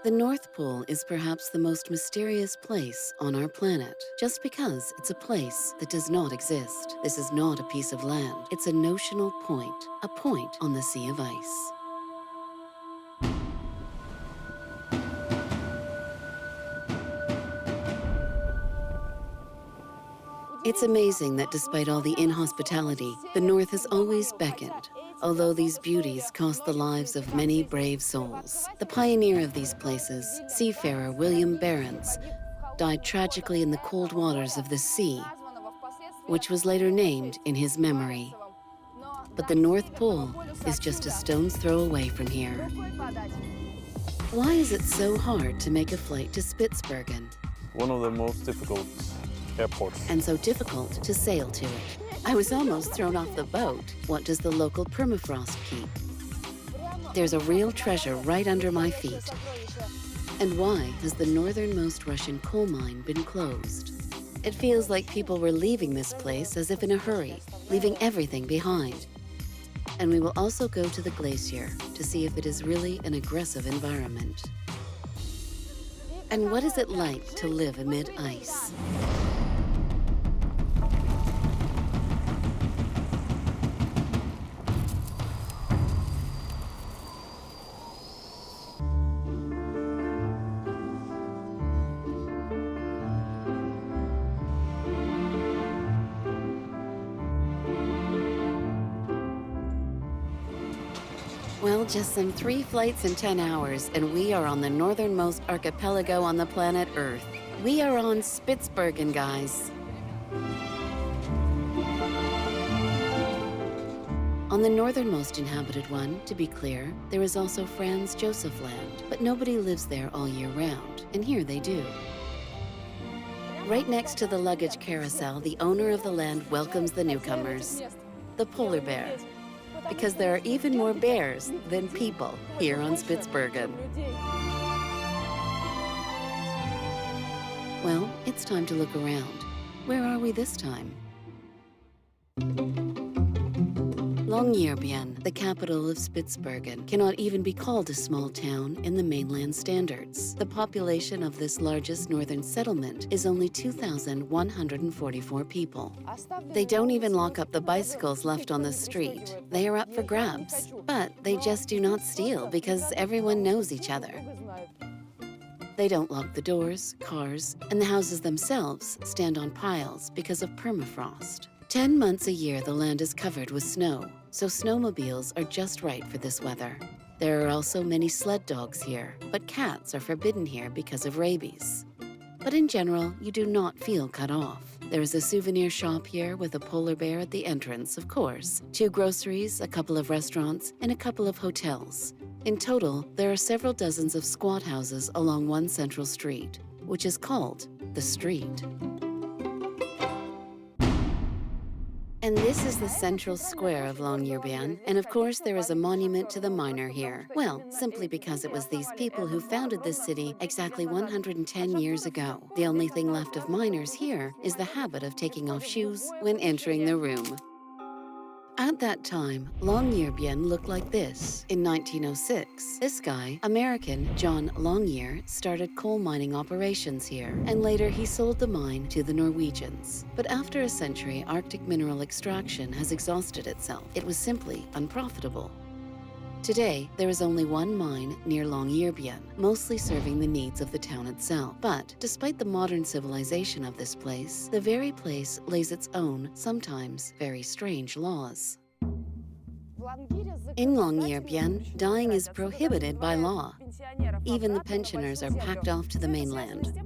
The North Pole is perhaps the most mysterious place on our planet, just because it's a place that does not exist. This is not a piece of land. It's a notional point, a point on the sea of ice. It's amazing that despite all the inhospitality, the North has always beckoned, although these beauties cost the lives of many brave souls. The pioneer of these places, seafarer William Barents, died tragically in the cold waters of the sea, which was later named in his memory. But the North Pole is just a stone's throw away from here. Why is it so hard to make a flight to Spitsbergen? One of the most difficult airports. And so difficult to sail to it. I was almost thrown off the boat. What does the local permafrost keep? There's a real treasure right under my feet. And why has the northernmost Russian coal mine been closed? It feels like people were leaving this place as if in a hurry, leaving everything behind. And we will also go to the glacier to see if it is really an aggressive environment. And what is it like to live amid ice? Well, just some 3 flights in 10 hours, and we are on the northernmost archipelago on the planet Earth. We are on Spitsbergen, guys. On the northernmost inhabited one, to be clear, there is also Franz Josef Land, but nobody lives there all year round, and here they do. Right next to the luggage carousel, the owner of the land welcomes the newcomers, the polar bear. Because there are even more bears than people here on Spitsbergen. Well, it's time to look around. Where are we this time? Longyearbyen, the capital of Spitsbergen, cannot even be called a small town in the mainland standards. The population of this largest northern settlement is only 2,144 people. They don't even lock up the bicycles left on the street. They are up for grabs, but they just do not steal because everyone knows each other. They don't lock the doors, cars, and the houses themselves stand on piles because of permafrost. 10 months a year, the land is covered with snow, so snowmobiles are just right for this weather. There are also many sled dogs here, but cats are forbidden here because of rabies. But in general, you do not feel cut off. There is a souvenir shop here with a polar bear at the entrance, of course, 2 groceries, a couple of restaurants, and a couple of hotels. In total, there are several dozens of squat houses along one central street, which is called the street. And this is the central square of Longyearbyen, and of course there is a monument to the miner here. Well, simply because it was these people who founded this city exactly 110 years ago. The only thing left of miners here is the habit of taking off shoes when entering the room. At that time, Longyearbyen looked like this. In 1906, this guy, American John Longyear, started coal mining operations here, and later he sold the mine to the Norwegians. But after a century, Arctic mineral extraction has exhausted itself. It was simply unprofitable. Today, there is only one mine near Longyearbyen, mostly serving the needs of the town itself. But despite the modern civilization of this place, the very place lays its own, sometimes very strange laws. In Longyearbyen, dying is prohibited by law. Even the pensioners are packed off to the mainland.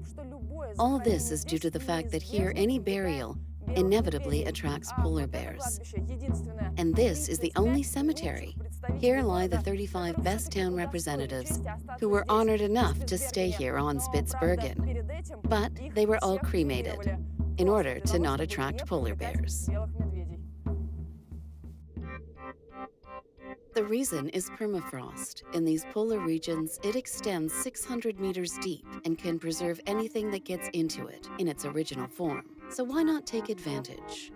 All this is due to the fact that here any burial inevitably attracts polar bears. And this is the only cemetery. Here lie the 35 best town representatives who were honored enough to stay here on Spitsbergen. But they were all cremated in order to not attract polar bears. The reason is permafrost. In these polar regions, it extends 600 meters deep and can preserve anything that gets into it in its original form. So why not take advantage?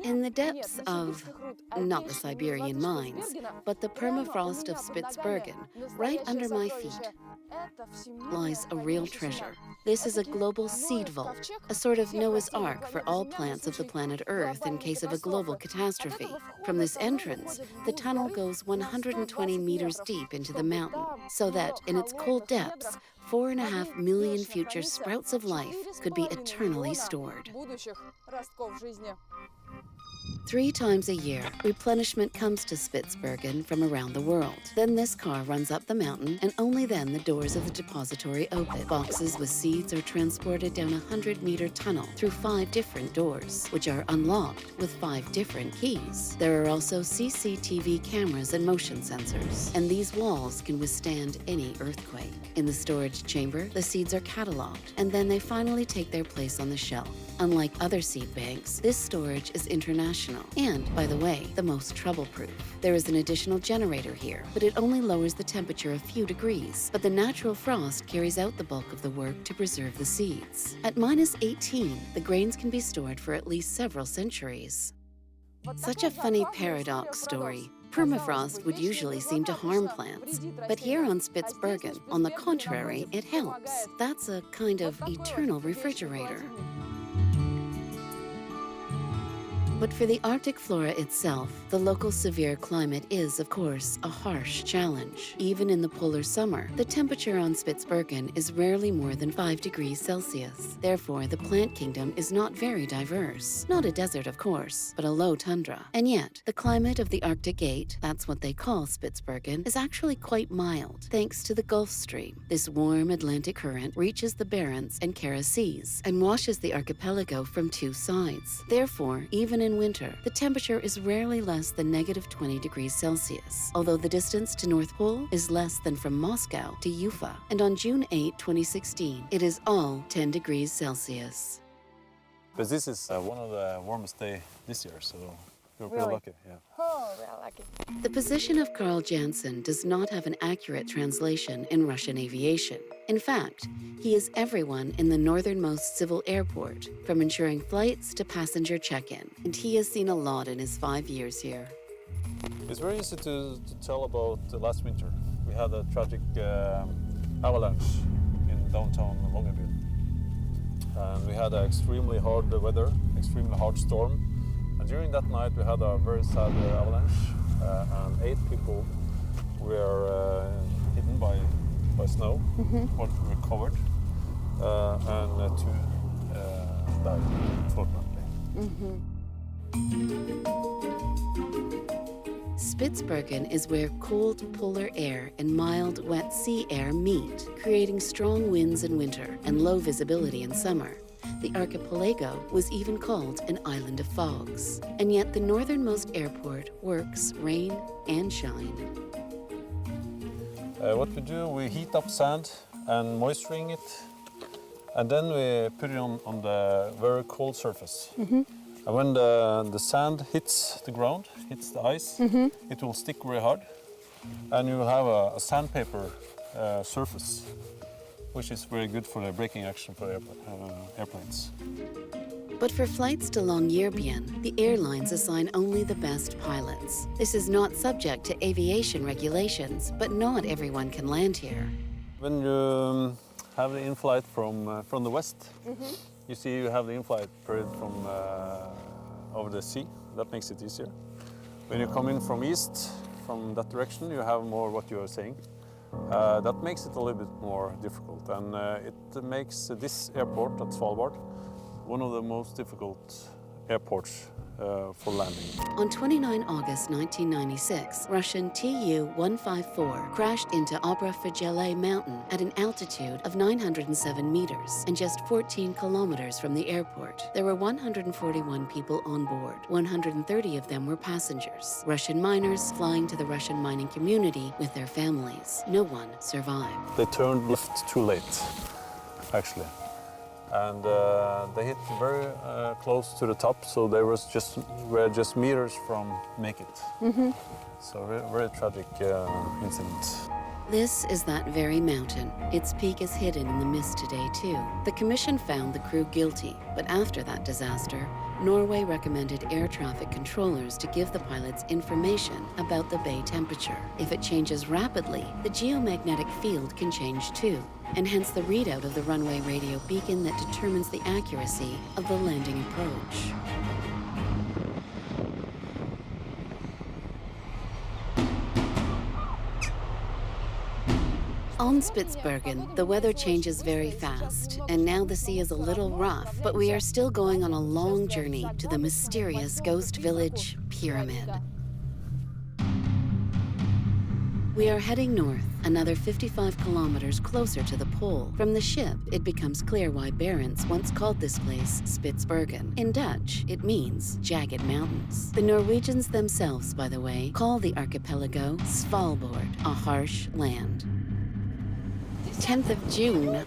In the depths of, not the Siberian mines, but the permafrost of Spitsbergen, right under my feet, lies a real treasure. This is a global seed vault, a sort of Noah's Ark for all plants of the planet Earth in case of a global catastrophe. From this entrance, the tunnel goes 120 meters deep into the mountain, so that in its cold depths, 4.5 million future sprouts of life could be eternally stored. 3 times a year, replenishment comes to Spitsbergen from around the world. Then this car runs up the mountain, and only then the doors of the depository open. Boxes with seeds are transported down a 100-meter tunnel through 5 different doors, which are unlocked with 5 different keys. There are also CCTV cameras and motion sensors, and these walls can withstand any earthquake. In the storage chamber, the seeds are cataloged, and then they finally take their place on the shelf. Unlike other seed banks, this storage is international and, by the way, the most trouble-proof. There is an additional generator here, but it only lowers the temperature a few degrees. But the natural frost carries out the bulk of the work to preserve the seeds. At -18, the grains can be stored for at least several centuries. Such a funny paradox story. Permafrost would usually seem to harm plants, but here on Spitsbergen, on the contrary, it helps. That's a kind of eternal refrigerator. But for the Arctic flora itself, the local severe climate is, of course, a harsh challenge. Even in the polar summer, the temperature on Spitsbergen is rarely more than 5 degrees Celsius. Therefore, the plant kingdom is not very diverse. Not a desert, of course, but a low tundra. And yet, the climate of the Arctic 8, that's what they call Spitsbergen, is actually quite mild, thanks to the Gulf Stream. This warm Atlantic current reaches the Barents and Kara Seas and washes the archipelago from 2 sides. Therefore, even in winter, the temperature is rarely less than -20 degrees Celsius, although the distance to North Pole is less than from Moscow to Ufa. And on June 8, 2016, it is all 10 degrees Celsius. But this is one of the warmest days this year, so you're pretty lucky. Yeah. Oh, we're lucky. The position of Carl Jansen does not have an accurate translation in Russian aviation. In fact, he is everyone in the Northernmost civil airport, from ensuring flights to passenger check-in. And he has seen a lot in his 5 years here. It's very easy to tell about last winter. We had a tragic avalanche in downtown Longan. And we had extremely hard weather, extremely hard storm. And during that night we had a very sad avalanche, and 8 people were hidden by snow, were covered, and 2 died, unfortunately. Spitsbergen is where cold polar air and mild, wet sea air meet, creating strong winds in winter and low visibility in summer. The archipelago was even called an island of fogs. And yet the Northernmost airport works rain and shine. What we do, we heat up sand and moisturing it, and then we put it on the very cold surface. And when the sand hits the ground, hits the ice, it will stick very hard, and you will have a sandpaper surface, which is very good for the braking action for airplanes. But for flights to Longyearbyen, the airlines assign only the best pilots. This is not subject to aviation regulations, but not everyone can land here. When you have the in-flight from the west, you see you have the in-flight period from over the sea. That makes it easier. When you come in from east, from that direction, you have more what you are saying. That makes it a little bit more difficult, and it makes this airport at Svalbard one of the most difficult airports for landing. On 29 August 1996, Russian Tu-154 crashed into Obrafjelle Mountain at an altitude of 907 meters and just 14 kilometers from the airport. There were 141 people on board. 130 of them were passengers, Russian miners flying to the Russian mining community with their families. No one survived. They turned left too late, actually. And they hit very close to the top, so they were just meters from make it. So very tragic incident. This is that very mountain. Its peak is hidden in the mist today, too. The commission found the crew guilty, but after that disaster, Norway recommended air traffic controllers to give the pilots information about the bay temperature. If it changes rapidly, the geomagnetic field can change too, and hence the readout of the runway radio beacon that determines the accuracy of the landing approach. On Spitsbergen, the weather changes very fast, and now the sea is a little rough, but we are still going on a long journey to the mysterious ghost village, Pyramid. We are heading north, another 55 kilometers closer to the pole. From the ship, it becomes clear why Barents once called this place Spitsbergen. In Dutch, it means jagged mountains. The Norwegians themselves, by the way, call the archipelago Svalbard, a harsh land. 10th of June.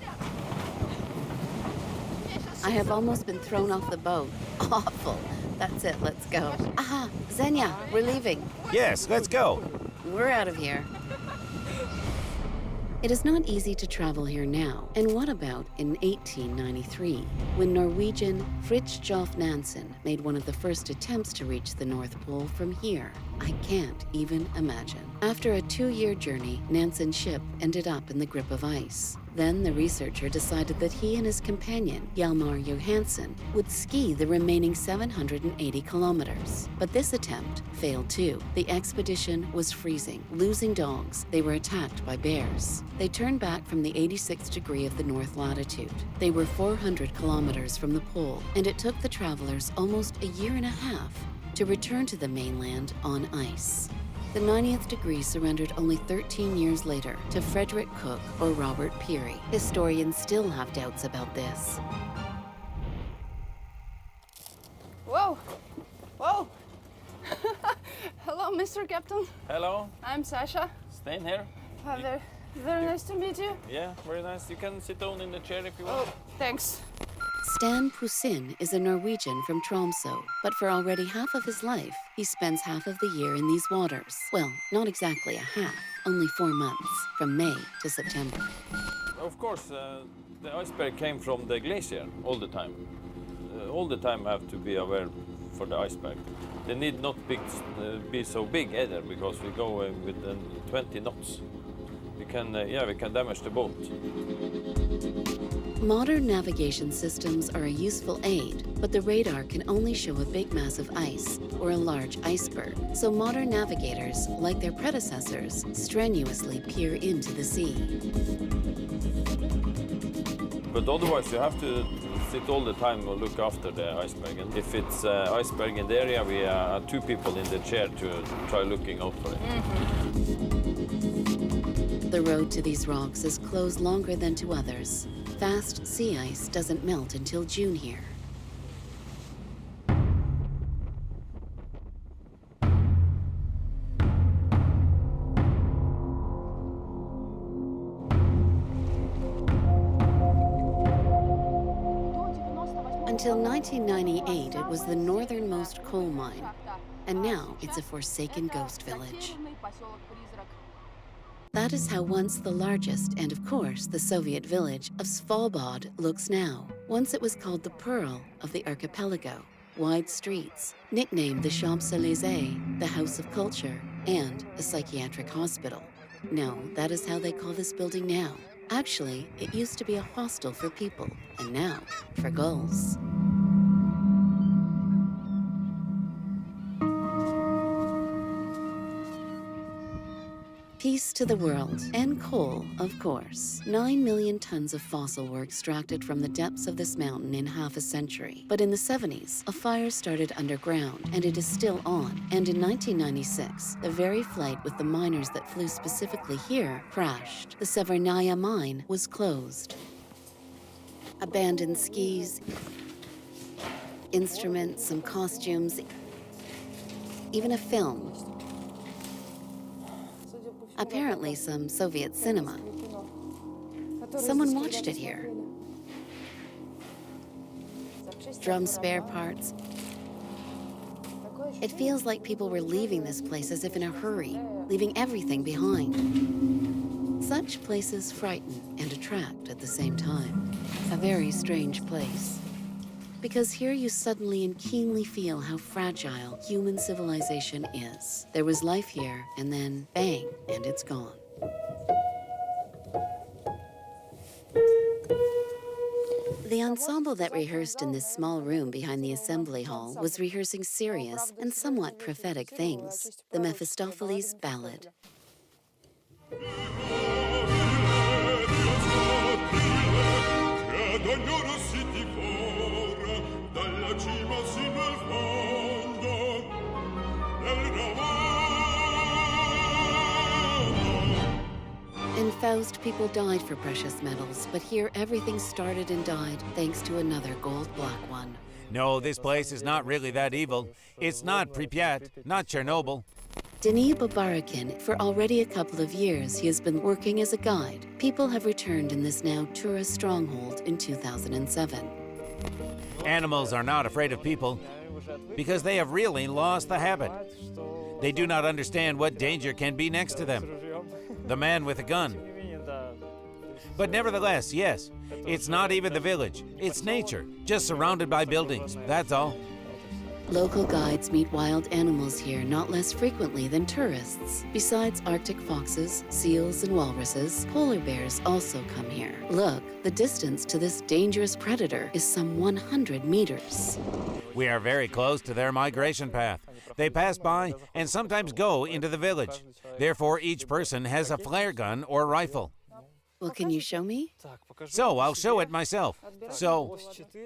I have almost been thrown off the boat. Awful. That's it, let's go. Aha, Xenia, we're leaving. Yes, let's go. We're out of here. It is not easy to travel here now. And what about in 1893, when Norwegian Fridtjof Nansen made one of the first attempts to reach the North Pole from here? I can't even imagine. After a 2-year journey, Nansen's ship ended up in the grip of ice. Then the researcher decided that he and his companion, Hjalmar Johansen, would ski the remaining 780 kilometers. But this attempt failed too. The expedition was freezing, losing dogs. They were attacked by bears. They turned back from the 86th degree of the north latitude. They were 400 kilometers from the pole, and it took the travelers almost a year and a half to return to the mainland on ice. The 90th degree surrendered only 13 years later to Frederick Cook or Robert Peary. Historians still have doubts about this. Whoa! Whoa! Hello, Mr. Captain. Hello, I'm Sasha. staying here. Very nice to meet you. Yeah, very nice. You can sit down in the chair if you want. Oh, thanks. Stan Poussin is a Norwegian from Tromsø, but for already half of his life, he spends half of the year in these waters. Well, not exactly a half, only 4 months, from May to September. Of course, the iceberg came from the glacier all the time. All the time have to be aware for the iceberg. They need not be so big either, because we go with 20 knots. We can damage the boat. Modern navigation systems are a useful aid, but the radar can only show a big mass of ice or a large iceberg. So modern navigators, like their predecessors, strenuously peer into the sea. But otherwise, you have to sit all the time and look after the iceberg. And if it's iceberg in the area, we are 2 people in the chair to try looking out for it. The road to these rocks is closed longer than to others. Fast sea ice doesn't melt until June here. Until 1998, it was the northernmost coal mine, and now it's a forsaken ghost village. That is how once the largest, and of course the Soviet village of Svalbard looks now. Once it was called the Pearl of the Archipelago. Wide streets, nicknamed the Champs-Élysées, the House of Culture, and a psychiatric hospital. No, that is how they call this building now. Actually, it used to be a hostel for people, and now for gulls. Peace to the world, and coal, of course. 9 million tons of fossil were extracted from the depths of this mountain in half a century. But in the 70s, a fire started underground, and it is still on. And in 1996, the very flight with the miners that flew specifically here crashed. The Severnaya mine was closed. Abandoned skis, instruments, some costumes, even a film. Apparently some Soviet cinema. Someone watched it here. Drum spare parts. It feels like people were leaving this place as if in a hurry, leaving everything behind. Such places frighten and attract at the same time. A very strange place. Because here you suddenly and keenly feel how fragile human civilization is. There was life here, and then bang, and it's gone. The ensemble that rehearsed in this small room behind the assembly hall was rehearsing serious and somewhat prophetic things, the Mephistopheles Ballad. In Faust, people died for precious metals, but here everything started and died thanks to another gold black one. No, this place is not really that evil. It's not Pripyat, not Chernobyl. Denis Babarakin, for already a couple of years, he has been working as a guide. People have returned in this now tourist stronghold in 2007. Animals are not afraid of people because they have really lost the habit. They do not understand what danger can be next to them. The man with a gun. But nevertheless, yes, it's not even the village. It's nature, just surrounded by buildings, that's all. Local guides meet wild animals here not less frequently than tourists. Besides Arctic foxes, seals, and walruses, polar bears also come here. Look, the distance to this dangerous predator is some 100 meters. We are very close to their migration path. They pass by and sometimes go into the village. Therefore, each person has a flare gun or rifle. Well, can you show me? So, I'll show it myself. So,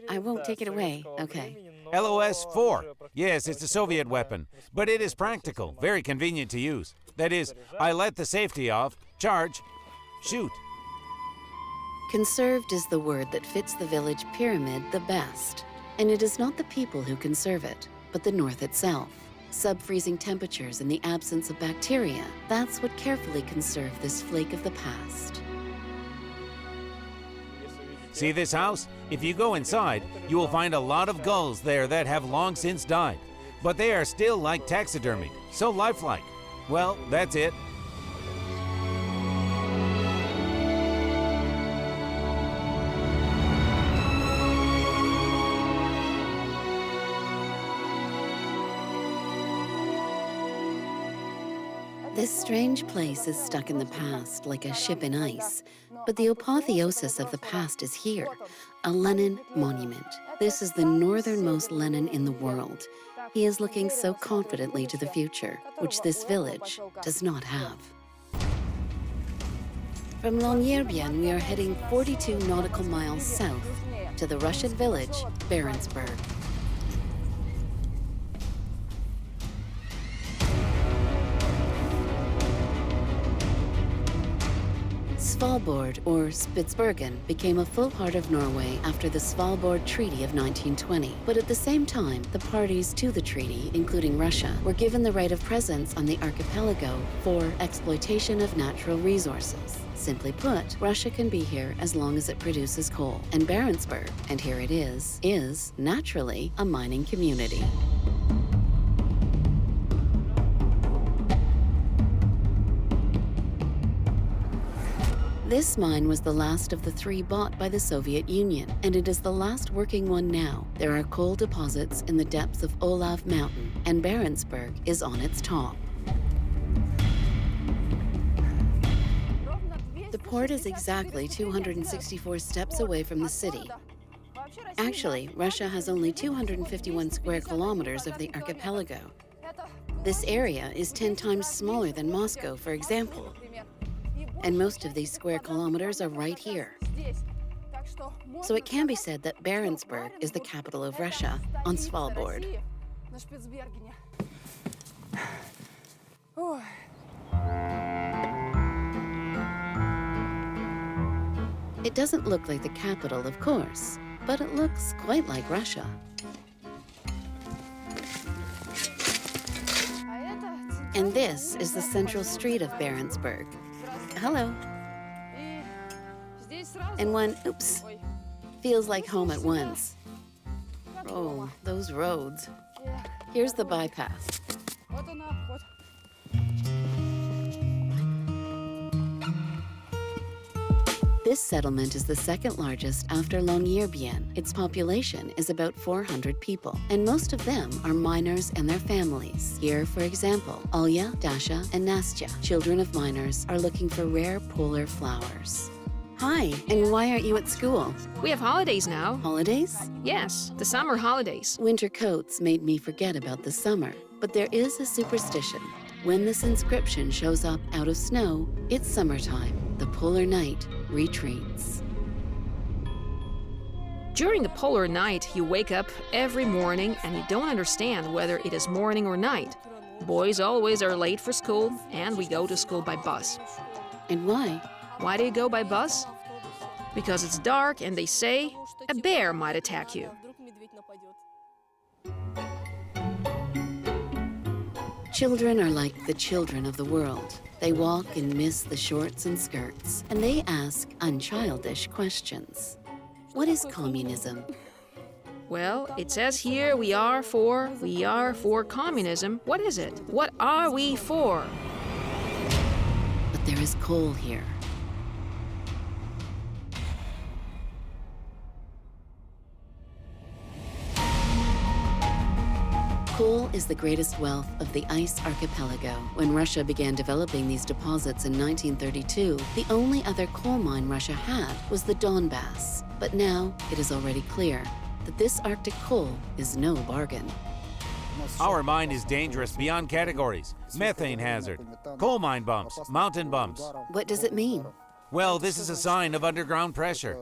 I won't take it away, okay. LOS-4. Yes, it's a Soviet weapon, but it is practical, very convenient to use. That is, I let the safety off, charge, shoot. Conserved is the word that fits the village pyramid the best. And it is not the people who conserve it, but the north itself. Sub-freezing temperatures and the absence of bacteria, that's what carefully conserved this flake of the past. See this house? If you go inside, you will find a lot of gulls there that have long since died. But they are still like taxidermied, so lifelike. Well, that's it. This strange place is stuck in the past like a ship in ice, but the apotheosis of the past is here, a Lenin monument. This is the northernmost Lenin in the world. He is looking so confidently to the future, which this village does not have. From Longyearbyen, we are heading 42 nautical miles south to the Russian village, Barentsburg. Svalbard, or Spitsbergen, became a full part of Norway after the Svalbard Treaty of 1920. But at the same time, the parties to the treaty, including Russia, were given the right of presence on the archipelago for exploitation of natural resources. Simply put, Russia can be here as long as it produces coal. And Barentsburg, and here it is naturally a mining community. This mine was the last of the 3 bought by the Soviet Union, and it is the last working one now. There are coal deposits in the depths of Olav Mountain, and Barentsburg is on its top. The port is exactly 264 steps away from the city. Actually, Russia has only 251 square kilometers of the archipelago. This area is 10 times smaller than Moscow, for example. And most of these square kilometers are right here. So it can be said that Barentsburg is the capital of Russia on Svalbard. It doesn't look like the capital, of course, but it looks quite like Russia. And this is the central street of Barentsburg. Hello. And one, oops, feels like home at once. Oh, those roads. Here's the bypass. This settlement is the second largest after Longyearbyen. Its population is about 400 people, and most of them are miners and their families. Here, for example, Alya, Dasha, and Nastya, children of miners, are looking for rare polar flowers. Hi, and why aren't you at school? We have holidays now. Holidays? Yes, the summer holidays. Winter coats made me forget about the summer, but there is a superstition. When this inscription shows up out of snow, it's summertime. The polar night retreats. During the polar night, you wake up every morning and you don't understand whether it is morning or night. Boys always are late for school, and we go to school by bus. And why? Why do you go by bus? Because it's dark and they say a bear might attack you. Children are like the children of the world. They walk and miss the shorts and skirts, and they ask unchildish questions. What is communism? Well, it says here we are for communism. What is it? What are we for? But there is coal here. Coal is the greatest wealth of the ice archipelago. When Russia began developing these deposits in 1932, the only other coal mine Russia had was the Donbass. But now it is already clear that this Arctic coal is no bargain. Our mine is dangerous beyond categories. Methane hazard, coal mine bumps, mountain bumps. What does it mean? Well, this is a sign of underground pressure.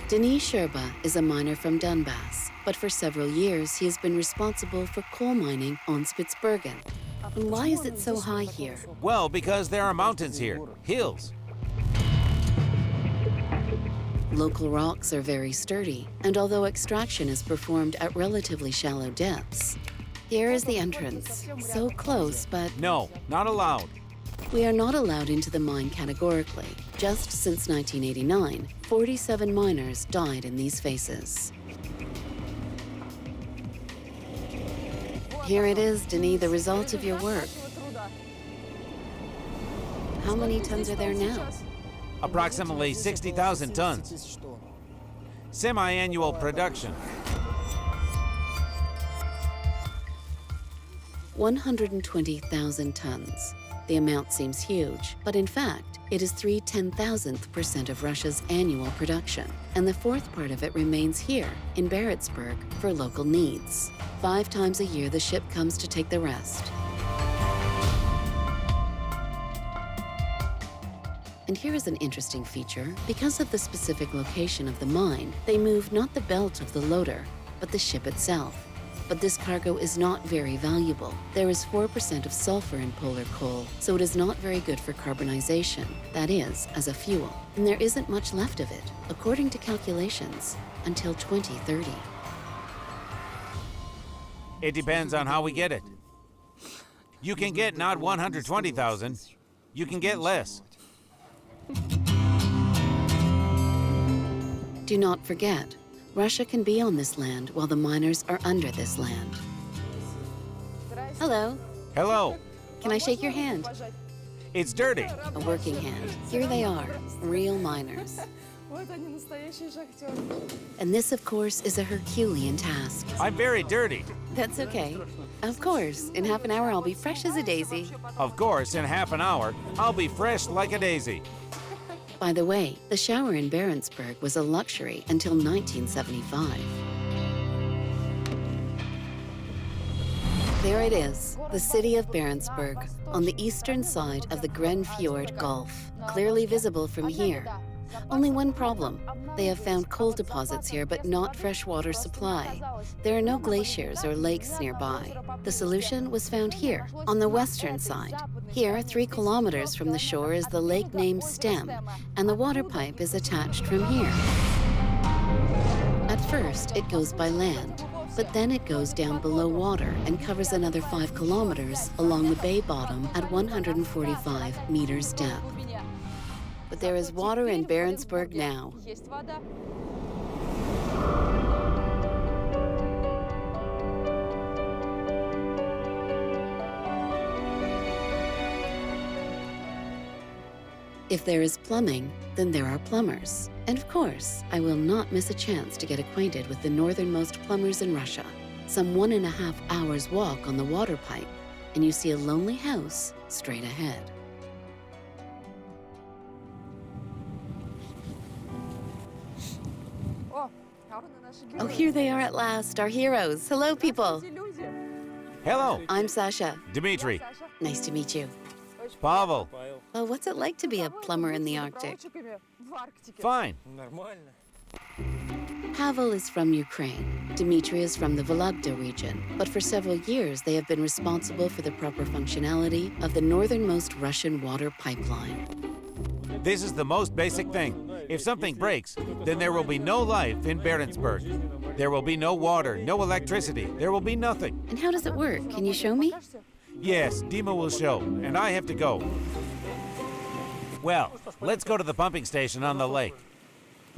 Denis Sherba is a miner from Donbass, but for several years he has been responsible for coal mining on Spitsbergen. And why is it so high here? Well, because there are mountains here, hills. Local rocks are very sturdy, and although extraction is performed at relatively shallow depths, here is the entrance. So close, but No, not allowed. we are not allowed into the mine categorically. Just since 1989, 47 miners died in these phases. Here it is, Denis, the result of your work. How many tons are there now? Approximately 60,000 tons. Semi-annual production. 120,000 tons. The amount seems huge, but in fact, it is 3/10,000th% of Russia's annual production, and the fourth part of it remains here, in Baritsburg, for local needs. 5 times a year, the ship comes to take the rest. And here is an interesting feature. Because of the specific location of the mine, they move not the belt of the loader, but the ship itself. But this cargo is not very valuable. There is 4% of sulfur in polar coal, so it is not very good for carbonization, that is, as a fuel. And there isn't much left of it, according to calculations, until 2030. It depends on how we get it. You can get not 120,000, you can get less. Do not forget, Russia can be on this land while the miners are under this land. Hello, Hello, can I shake your hand? it's dirty. A working hand. Here they are, real miners. And this, of course, is a Herculean task. I'm very dirty. That's okay. Of course, in half an hour I'll be fresh as a daisy. Of course, in half an hour, I'll be fresh like a daisy. By the way, the shower in Barentsburg was a luxury until 1975. There it is, the city of Barentsburg, on the eastern side of the Grenfjord Gulf, clearly visible from here. Only one problem. They have found coal deposits here, but not fresh water supply. There are no glaciers or lakes nearby. The solution was found here, on the western side. Here, 3 kilometers from the shore, is the lake named Stem, and the water pipe is attached from here. At first, it goes by land, but then it goes down below water and covers another 5 kilometers along the bay bottom at 145 meters depth. But there is water in Barentsburg now. If there is plumbing, then there are plumbers. And of course, I will not miss a chance to get acquainted with the northernmost plumbers in Russia. Some 1.5 hours walk on the water pipe, and you see a lonely house straight ahead. Oh, here they are at last, our heroes. Hello, people. Hello, I'm Sasha. Dmitri. Nice to meet you. Pavel. Well, what's it like to be a plumber in the Arctic? Fine. Pavel is from Ukraine. Dmitri is from the Vologda region. But for several years, they have been responsible for the proper functionality of the northernmost Russian water pipeline. This is the most basic thing. If something breaks, then there will be no life in Barentsburg. There will be no water, no electricity. There will be nothing. And how does it work? Can you show me? Yes, Dima will show, and I have to go. Well, let's go to the pumping station on the lake.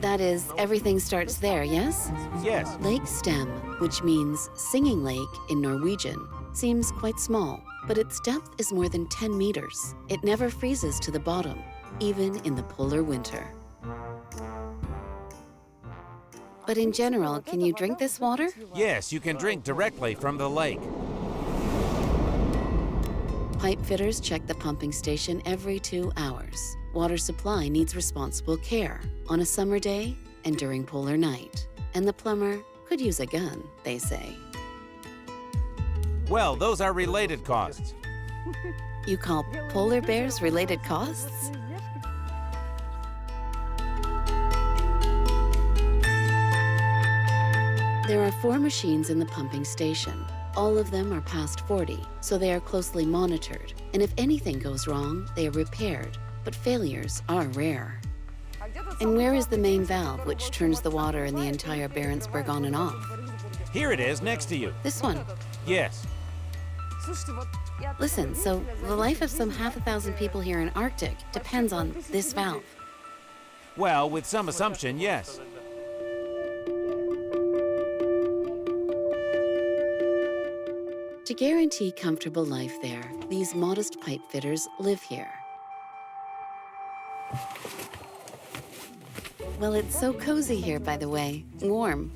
That is, everything starts there, yes? Yes. Lake Stem, which means singing lake in Norwegian, seems quite small, but its depth is more than 10 meters. It never freezes to the bottom, even in the polar winter. But in general, can you drink this water? Yes, you can drink directly from the lake. Pipe fitters check the pumping station every 2 hours. Water supply needs responsible care on a summer day and during polar night. And the plumber could use a gun, they say. Well, those are related costs. You call polar bears related costs? There are 4 machines in the pumping station. All of them are past 40, so they are closely monitored. And if anything goes wrong, they are repaired. But failures are rare. And where is the main valve which turns the water in the entire Barentsburg on and off? Here it is, next to you. This one. Yes. Listen, so the life of some 1,000 people here in Arctic depends on this valve. Well, with some assumption, yes. To guarantee comfortable life there, these modest pipe fitters live here. Well, it's so cozy here, by the way. Warm.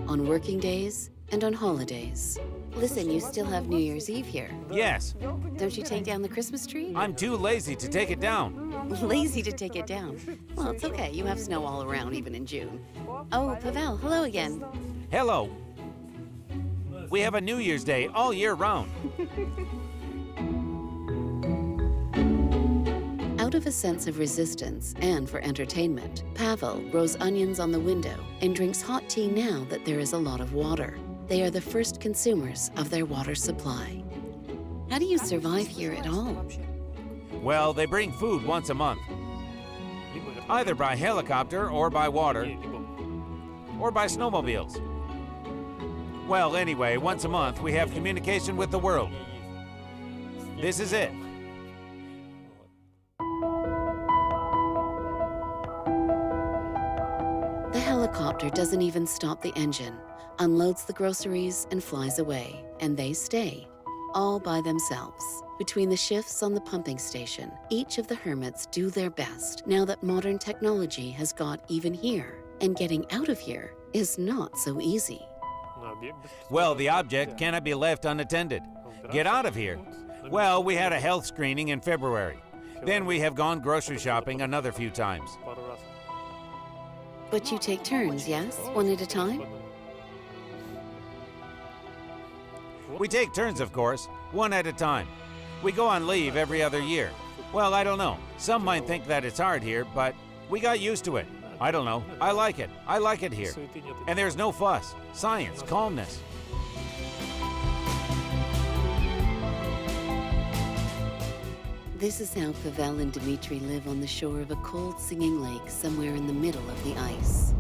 On working days and on holidays. Listen, you still have New Year's Eve here. Yes. Don't you take down the Christmas tree? I'm too lazy to take it down. Lazy to take it down. Well, it's okay. You have snow all around, even in June. Oh, Pavel, hello again. Hello. We have a New Year's Day all year round. Out of a sense of resistance and for entertainment, Pavel grows onions on the window and drinks hot tea now that there is a lot of water. They are the first consumers of their water supply. How do you survive here at all? Well, they bring food once a month. Either by helicopter or by water, or by snowmobiles. Well, anyway, once a month we have communication with the world. This is it. The helicopter doesn't even stop the engine, unloads the groceries and flies away, and they stay, all by themselves. Between the shifts on the pumping station, each of the hermits do their best now that modern technology has got even here, and getting out of here is not so easy. Well, the object cannot be left unattended. Get out of here. Well, we had a health screening in February. Then we have gone grocery shopping another few times. But you take turns, yes? One at a time? We take turns, of course, one at a time. We go on leave every other year. Well, I don't know. Some might think that it's hard here, but we got used to it. I don't know. I like it. I like it here. And there's no fuss. Science, calmness. This is how Pavel and Dmitri live on the shore of a cold singing lake somewhere in the middle of the ice.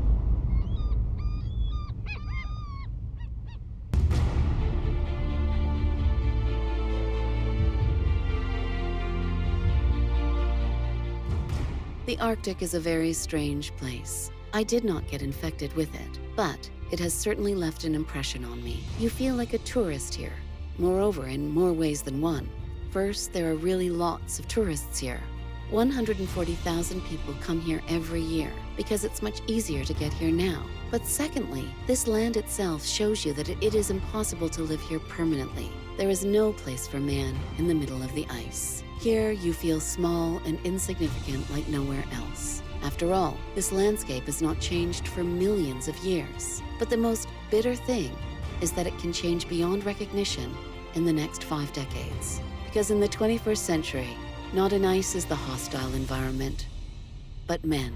The Arctic is a very strange place. I did not get infected with it, but it has certainly left an impression on me. You feel like a tourist here. Moreover, in more ways than one. First, there are really lots of tourists here. 140,000 people come here every year because it's much easier to get here now. But secondly, this land itself shows you that it is impossible to live here permanently. There is no place for man in the middle of the ice. Here, you feel small and insignificant like nowhere else. After all, this landscape has not changed for millions of years. But the most bitter thing is that it can change beyond recognition in the next 5 decades. Because in the 21st century, not an ice is the hostile environment, but men.